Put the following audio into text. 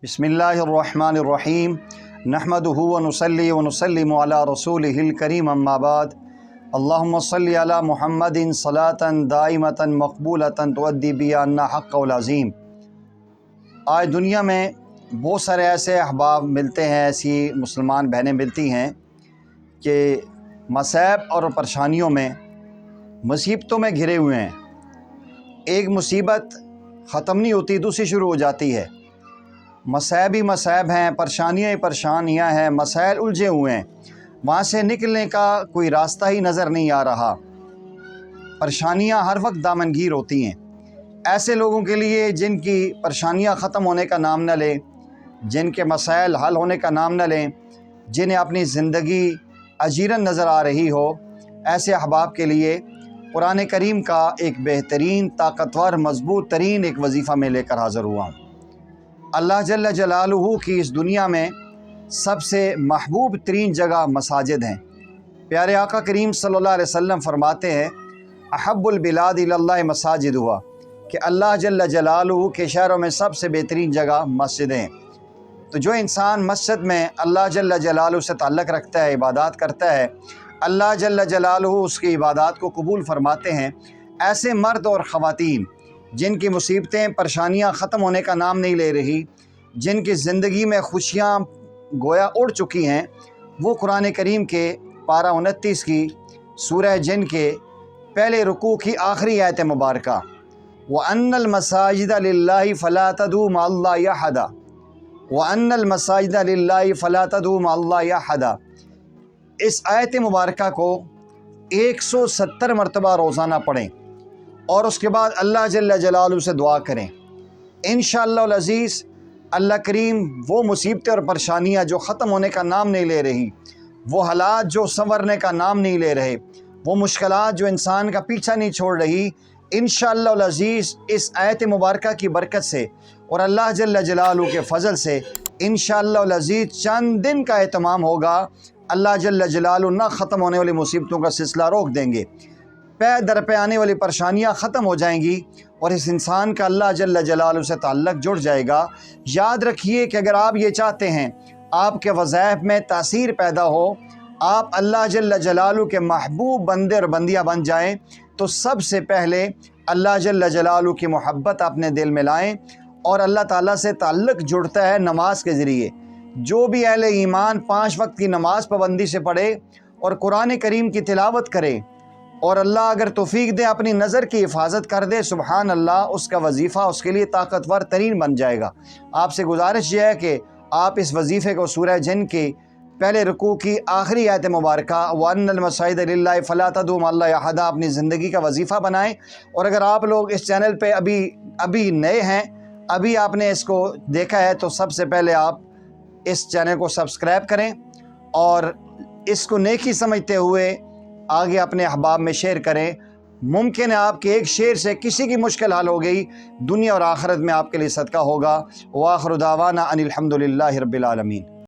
بسم اللہ الرحمن الرحیم نحمدہ ونصلی ونسلم علی رسولہ الکریم اما بعد اللہم صلی علی محمد صلاۃ دائمۃ مقبولۃ تؤدی بہا عنا حق العظیم۔ آج دنیا میں بہت سارے ایسے احباب ملتے ہیں، ایسی مسلمان بہنیں ملتی ہیں کہ مصائب اور پریشانیوں میں مصیبتوں میں گھرے ہوئے ہیں۔ ایک مصیبت ختم نہیں ہوتی، دوسری شروع ہو جاتی ہے۔ مصائب ہی مصائب ہیں، پریشانیاں ہی پریشانیاں ہیں، مسائل الجھے ہوئے ہیں، وہاں سے نکلنے کا کوئی راستہ ہی نظر نہیں آ رہا۔ پریشانیاں ہر وقت دامنگیر ہوتی ہیں۔ ایسے لوگوں کے لیے جن کی پریشانیاں ختم ہونے کا نام نہ لیں، جن کے مسائل حل ہونے کا نام نہ لیں، جنہیں اپنی زندگی اجیرن نظر آ رہی ہو، ایسے احباب کے لیے قرآن کریم کا ایک بہترین، طاقتور، مضبوط ترین ایک وظیفہ میں لے کر حاضر ہوا ہوں۔ اللہ جل جلالہ کی اس دنیا میں سب سے محبوب ترین جگہ مساجد ہیں۔ پیارے آقا کریم صلی اللہ علیہ وسلم فرماتے ہیں احب البلاد الی اللہ مساجد ہوا، کہ اللہ جل جلالہ کے شہروں میں سب سے بہترین جگہ مسجدیں ہیں۔ تو جو انسان مسجد میں اللہ جل جلالہ سے تعلق رکھتا ہے، عبادات کرتا ہے، اللہ جل جلالہ اس کی عبادات کو قبول فرماتے ہیں۔ ایسے مرد اور خواتین جن کی مصیبتیں، پریشانیاں ختم ہونے کا نام نہیں لے رہی، جن کی زندگی میں خوشیاں گویا اڑ چکی ہیں، وہ قرآن کریم کے پارہ 29 کی سورہ جن کے پہلے رکوع کی آخری آیت مبارکہ وَأَنَّ الْمَسَاجِدَ لِلَّهِ فَلَا تَدْعُوا مَعَ اللَّهِ أَحَدًا وَأَنَّ الْمَسَاجِدَ لِلَّهِ فَلَا تَدْعُوا مَعَ اللَّهِ أَحَدًا۔ اس آیت مبارکہ کو 170 مرتبہ روزانہ پڑھیں اور اس کے بعد اللہ جل جلالہ سے دعا کریں۔ انشاءاللہ العزیز اللہ کریم وہ مصیبتیں اور پریشانیاں جو ختم ہونے کا نام نہیں لے رہی، وہ حالات جو سنورنے کا نام نہیں لے رہے، وہ مشکلات جو انسان کا پیچھا نہیں چھوڑ رہی، انشاءاللہ العزیز اس آیت مبارکہ کی برکت سے اور اللہ جل جلالہ کے فضل سے انشاءاللہ العزیز چند دن کا اہتمام ہوگا، اللہ جل جلالہ نہ ختم ہونے والی مصیبتوں کا سلسلہ روک دیں گے، پے در پہ آنے والی پریشانیاں ختم ہو جائیں گی اور اس انسان کا اللہ جل جلالہ سے تعلق جڑ جائے گا۔ یاد رکھیے کہ اگر آپ یہ چاہتے ہیں آپ کے وظائف میں تاثیر پیدا ہو، آپ اللہ جل جلالہ کے محبوب بندے اور بندیاں بن جائیں، تو سب سے پہلے اللہ جل جلالہ کی محبت اپنے دل میں لائیں، اور اللہ تعالیٰ سے تعلق جڑتا ہے نماز کے ذریعے۔ جو بھی اہل ایمان 5 وقت کی نماز پابندی سے پڑھے اور قرآن کریم کی تلاوت کرے، اور اللہ اگر توفیق دے اپنی نظر کی حفاظت کر دے، سبحان اللہ، اس کا وظیفہ اس کے لیے طاقتور ترین بن جائے گا۔ آپ سے گزارش یہ ہے کہ آپ اس وظیفے کو سورہ جن کی پہلے رکوع کی آخری آیت مبارکہ وَأَنَّ الْمَسَاجِدَ لِلَّهِ فَلَا تَدْعُوا مَعَ اللَّهِ أَحَدًا اپنی زندگی کا وظیفہ بنائیں۔ اور اگر آپ لوگ اس چینل پہ ابھی نئے ہیں، ابھی آپ نے اس کو دیکھا ہے، تو سب سے پہلے آپ اس چینل کو سبسکرائب کریں اور اس کو نیکی سمجھتے ہوئے آگے اپنے احباب میں شیئر کریں۔ ممکن ہے آپ کے ایک شیئر سے کسی کی مشکل حل ہو گئی، دنیا اور آخرت میں آپ کے لیے صدقہ ہوگا۔ وآخر دعوانا ان الحمد للہ رب العالمین۔